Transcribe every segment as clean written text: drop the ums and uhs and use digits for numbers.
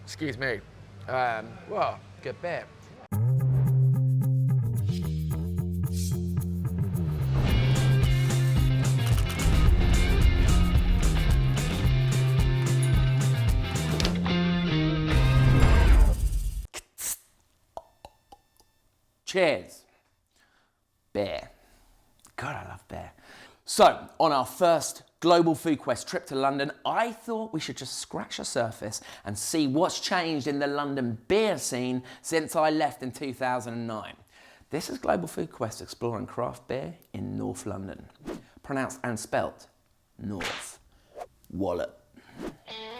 Excuse me. Well, good beer. Cheers. Beer. God, I love beer. So, on our first Global Food Quest trip to London, I thought we should just scratch the surface and see what's changed in the London beer scene since I left in 2009. This is Global Food Quest exploring craft beer in North London. Pronounced and spelt North. Wallet.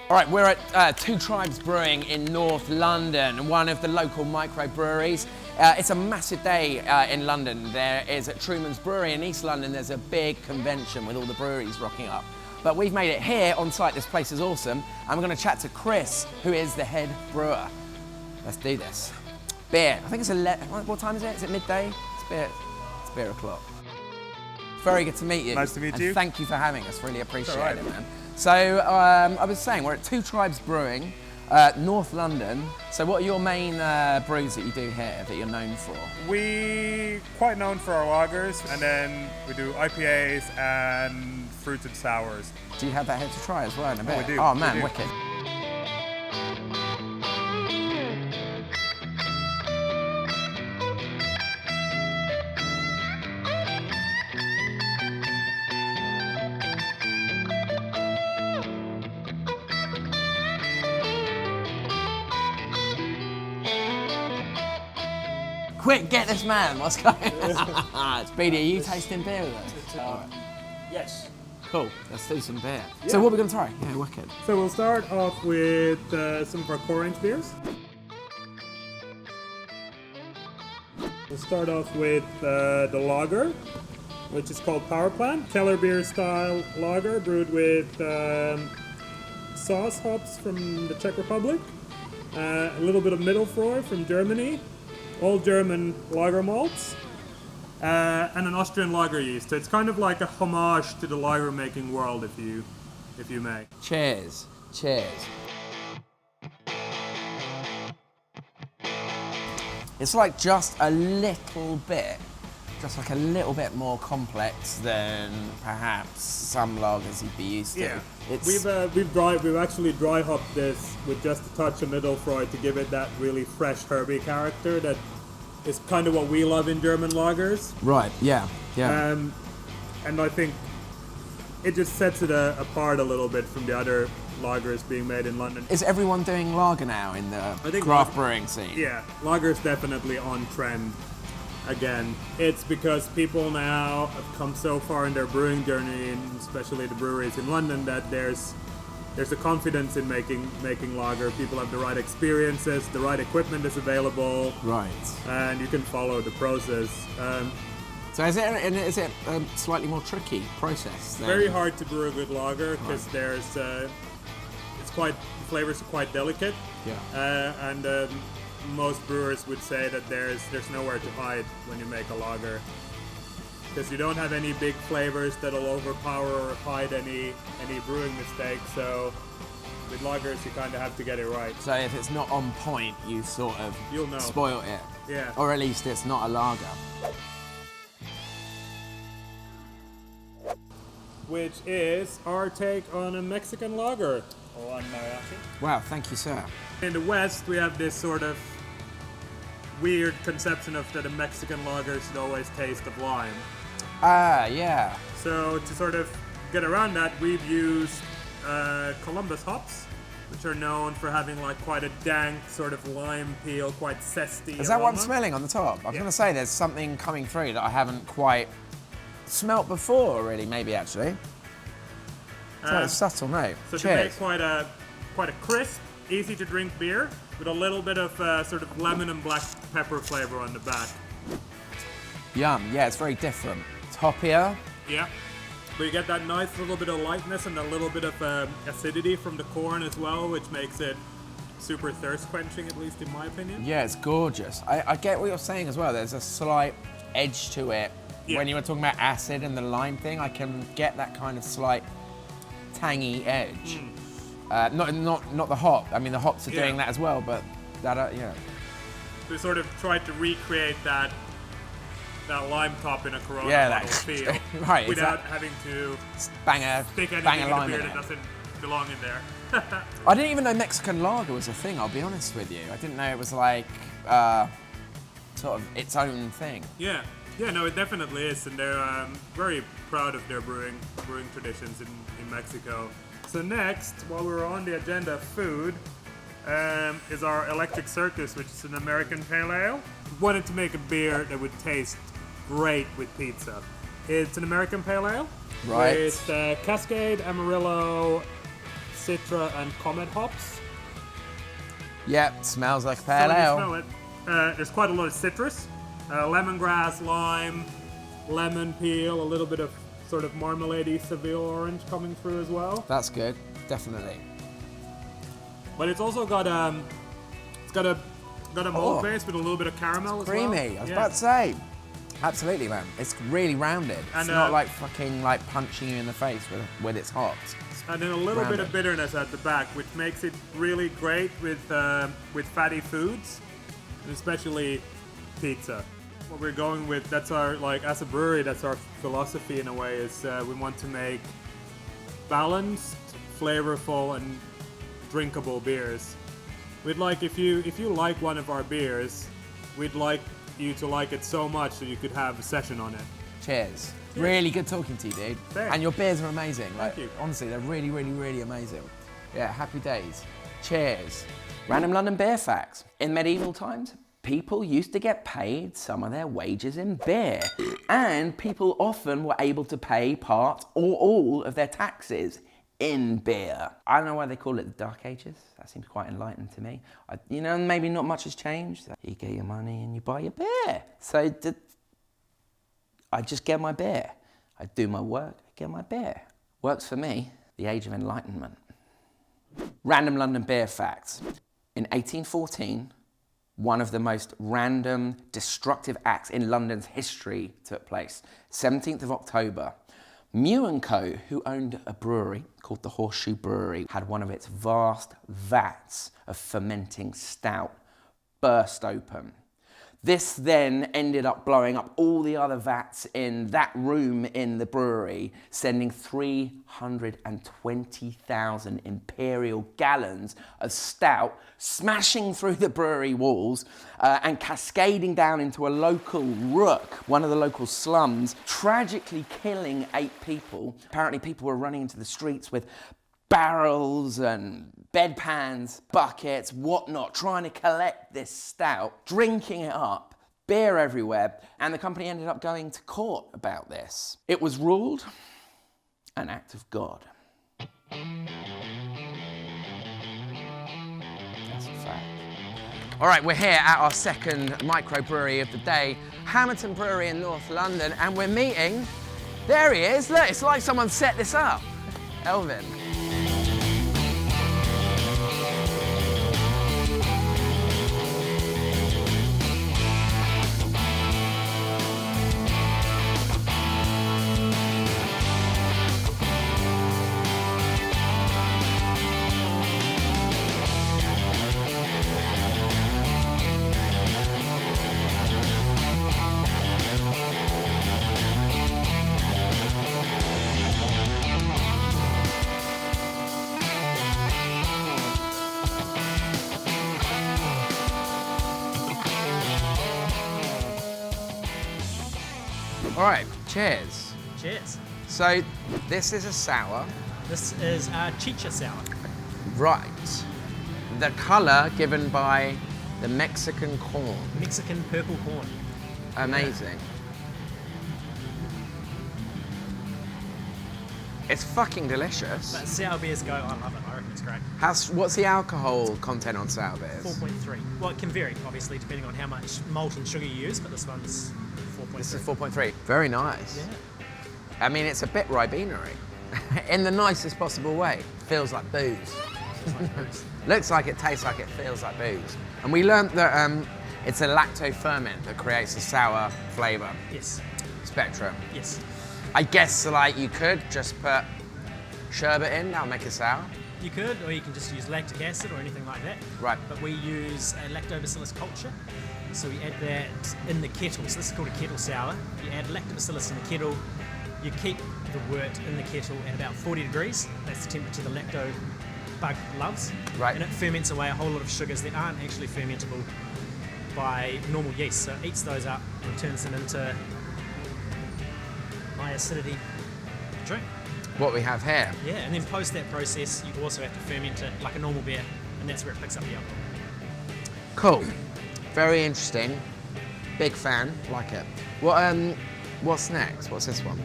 All right, we're at Two Tribes Brewing in North London, one of the local microbreweries. It's a massive day in London. There is at Truman's Brewery in East London, there's a big convention with all the breweries rocking up. But we've made it here on site. This place is awesome. And we're going to chat to Chris, who is the head brewer. Let's do this. Beer. I think it's what time is it? Is it midday? It's beer o'clock. Very good to meet you. Nice to meet you. Thank you for having us. Really appreciate it, man. So I was saying, we're at Two Tribes Brewing, North London. So what are your main brews that you do here that you're known for? We're quite known for our lagers, and then we do IPAs and fruited sours. Do you have that here to try as well in a bit? We do. Oh man, wicked. Quick, get this man, what's going on? Speedy, are you tasting beer with us? Yes. Cool, let's do some beer. Yeah. So what are we going to try? Yeah, wicked. So we'll start off with some of our core range beers. We'll start off with the lager, which is called Power Plant. Keller beer style lager brewed with sauce hops from the Czech Republic, a little bit of Mittelfreu from Germany, all German lager malts, and an Austrian lager yeast. So it's kind of like a homage to the lager making world, if you may. Cheers. Cheers. It's like just a little bit more complex than perhaps some lagers you'd be used to. Yeah, It's, we've actually dry hopped this with just a touch of Mittelfreu to give it that really fresh herby character that is kind of what we love in German lagers. right, yeah. And I think it just sets it apart a little bit from the other lagers being made in London. Is everyone doing lager now in the think craft brewing scene? Yeah, lager's definitely on trend again. It's because people now have come so far in their brewing journey, and especially the breweries in London, that there's a confidence in making lager. People have the right experiences, the right equipment is available, Right. and you can follow the process. So is it a slightly more tricky process then? Very hard to brew a good lager because flavors are quite delicate. Yeah. And most brewers would say that there's nowhere to hide when you make a lager, because you don't have any big flavors that'll overpower or hide any brewing mistakes. So with lagers, you kind of have to get it right. So if it's not on point, you sort of You'll know. spoil it. Yeah. Or at least it's not a lager. Which is our take on a Mexican lager. Or on mariachi. Wow, thank you, sir. In the West, we have this sort of weird conception of that a Mexican lager should always taste of lime. Ah, yeah. So to sort of get around that, we've used Columbus hops, which are known for having like quite a dank sort of lime peel, quite zesty. Is that what I'm aroma. smelling on the top? I was Yeah. going to say there's something coming through that I haven't quite smelt before, really, maybe actually. It's like a subtle note. So to Cheers. make quite a crisp, easy to drink beer with a little bit of sort of lemon and black pepper flavor on the back. Yum. Yeah, it's very different. It's hoppier. Yeah. But you get that nice little bit of lightness and a little bit of acidity from the corn as well, which makes it super thirst quenching, at least in my opinion. Yeah, it's gorgeous. I get what you're saying as well. There's a slight edge to it. Yeah. When you were talking about acid and the lime thing, I can get that kind of slight tangy edge. Not the hop. I mean, the hops are doing that as well, but that We sort of tried to recreate that lime top in a Corona bottle feel, right, without having to bang stick a anything in a lime beer in that it. doesn't belong in there. I didn't even know Mexican lager was a thing, I'll be honest with you. I didn't know it was like sort of its own thing. Yeah, no, it definitely is, and they're very proud of their brewing traditions in Mexico. So next, while we're on the agenda, food, is our Electric Circus, which is an American pale ale. We wanted to make a beer that would taste great with pizza. It's an American pale ale Right. with Cascade, Amarillo, Citra, and Comet hops. Yep, smells like a So pale when you ale. smell it, there's quite a lot of citrus, lemongrass, lime, lemon peel, a little bit of sort of marmalade-y Seville orange coming through as well. That's good, definitely. But it's also got a malt base with a little bit of caramel as well. Creamy, I was about to say. Absolutely, man. It's really rounded. It's And, not like fucking like punching you in the face with its hops. And then a little bit rounded. of bitterness at the back, which makes it really great with fatty foods, and especially pizza. What we're going with, that's our, like, as a brewery, that's our philosophy in a way, is we want to make balanced, flavorful, and drinkable beers. We'd like, if you like one of our beers, we'd like you to like it so much that you could have a session on it. Cheers. Really good talking to you, dude. Thanks. And your beers are amazing. Like, you. honestly, they're really, really, really amazing. Yeah, happy days. Cheers. Random London beer facts. In medieval times, people used to get paid some of their wages in beer, and people often were able to pay part or all of their taxes in beer. I don't know why they call it the Dark Ages. That seems quite enlightened to me. Maybe not much has changed. You get your money and you buy your beer. So I just get my beer. I do my work, I get my beer. Works for me. The Age of Enlightenment. Random London beer facts. In 1814, one of the most random, destructive acts in London's history took place. 17th of October. Mew & Co., who owned a brewery called the Horseshoe Brewery, had one of its vast vats of fermenting stout burst open. This then ended up blowing up all the other vats in that room in the brewery, sending 320,000 imperial gallons of stout smashing through the brewery walls and cascading down into a local rook, one of the local slums, tragically killing 8 people. Apparently people were running into the streets with barrels and bedpans, buckets, whatnot, trying to collect this stout, drinking it up, beer everywhere, and the company ended up going to court about this. It was ruled an act of God. That's a fact. All right, we're here at our second microbrewery of the day, Hamilton Brewery in North London, and we're meeting, there he is, look, it's like someone set this up, Elvin. All right, cheers. Cheers. So this is a sour. This is our chicha sour. Right. The colour given by the Mexican corn. Mexican purple corn. Amazing. It's fucking delicious. But sour beers go, I love it, I reckon it's great. What's the alcohol content on sour beers? 4.3. Well, it can vary, obviously, depending on how much malt and sugar you use, but this one's 4.3. This is 4.3. Very nice. Yeah. I mean, it's a bit Ribenery. In the nicest possible way. Feels like booze. Just like booze. Looks like it, tastes like it, feels like booze. And we learnt that it's a lacto-ferment that creates a sour flavour Yes. spectrum. Yes. I guess like you could just put sherbet in, that'll make it sour. you could, or you can just use lactic acid or anything like that. Right. But we use a lactobacillus culture. So we add that in the kettle. So this is called a kettle sour. You add lactobacillus in the kettle. You keep the wort in the kettle at about 40 degrees. That's the temperature the lacto bug loves. Right. And it ferments away a whole lot of sugars that aren't actually fermentable by normal yeast. So it eats those up and turns them into high acidity drink. What we have here. Yeah, and then post that process, you also have to ferment it like a normal beer, and that's where it picks up the alcohol. Cool. Very interesting. Big fan. Like it. What's next? What's this one?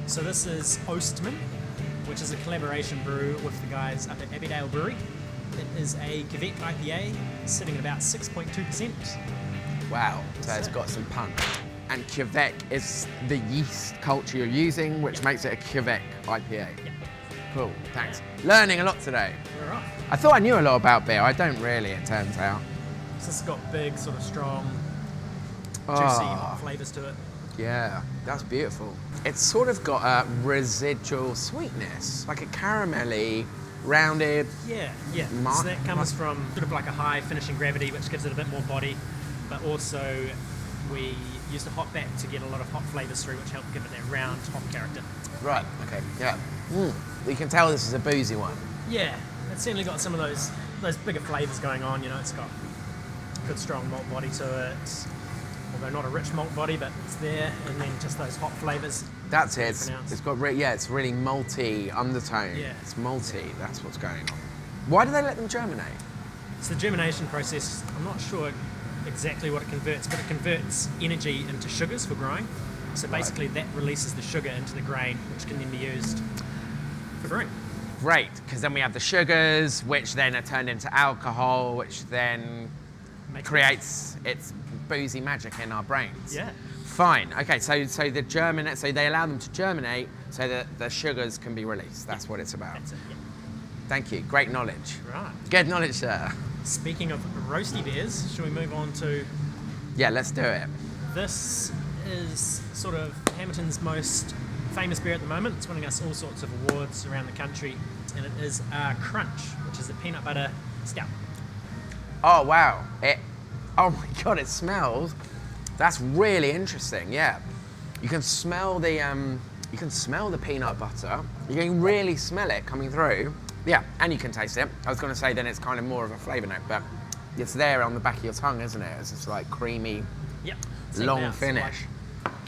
So this is Ostman, which is a collaboration brew with the guys up at Abbeydale Brewery. It is a Quebec IPA, sitting at about 6.2%. Wow. So it's got some punch. And Quebec is the yeast culture you're using, which makes it a Quebec IPA. Yeah. Cool, thanks. Learning a lot today. All right. I thought I knew a lot about beer. I don't really, it turns out. So this has got big, sort of strong, juicy, hot flavours to it. Yeah, that's beautiful. It's sort of got a residual sweetness, like a caramelly, rounded. Yeah. So that comes from sort of like a high finishing gravity, which gives it a bit more body, but also we used a hop back to get a lot of hop flavours through, which help give it that round hop character. Right, okay, yeah. You can tell this is a boozy one. Yeah, it's certainly got some of those bigger flavours going on. You know, it's got good strong malt body to it, although not a rich malt body, but it's there, and then just those hop flavours. That's it. It's got it's really malty undertone. Yeah. It's malty. That's what's going on. Why do they let them germinate? It's the germination process. I'm not sure exactly what it converts, but it converts energy into sugars for growing. So basically that releases the sugar into the grain, which can then be used for brewing. Great, because then we have the sugars, which then are turned into alcohol, which then creates its boozy magic in our brains. Yeah. Fine. Okay, so they allow them to germinate so that the sugars can be released. That's what it's about. That's it, yeah. Thank you. Great knowledge. Right. Good knowledge, sir. Speaking of roasty beers, shall we move on to... Yeah, let's do it. This is sort of Hamilton's most famous beer at the moment. It's winning us all sorts of awards around the country, and it is Crunch, which is a peanut butter stout. Oh, wow. Oh my God, it smells. That's really interesting, yeah. You can smell the peanut butter. You can really smell it coming through. Yeah, and you can taste it. I was going to say then it's kind of more of a flavour note, but it's there on the back of your tongue, isn't it? It's just like creamy, Yep. long finish.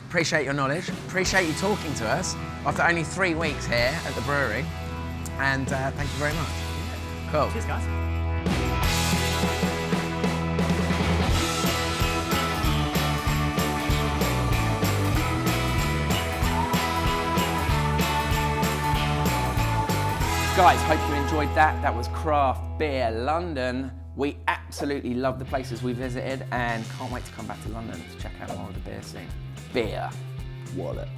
Appreciate your knowledge. Appreciate you talking to us after only 3 weeks here at the brewery. And thank you very much. Cool. Cheers, guys. Guys, hope you enjoyed that. That was Craft Beer London. We absolutely love the places we visited and can't wait to come back to London to check out more of the beer scene. Beer Wallet.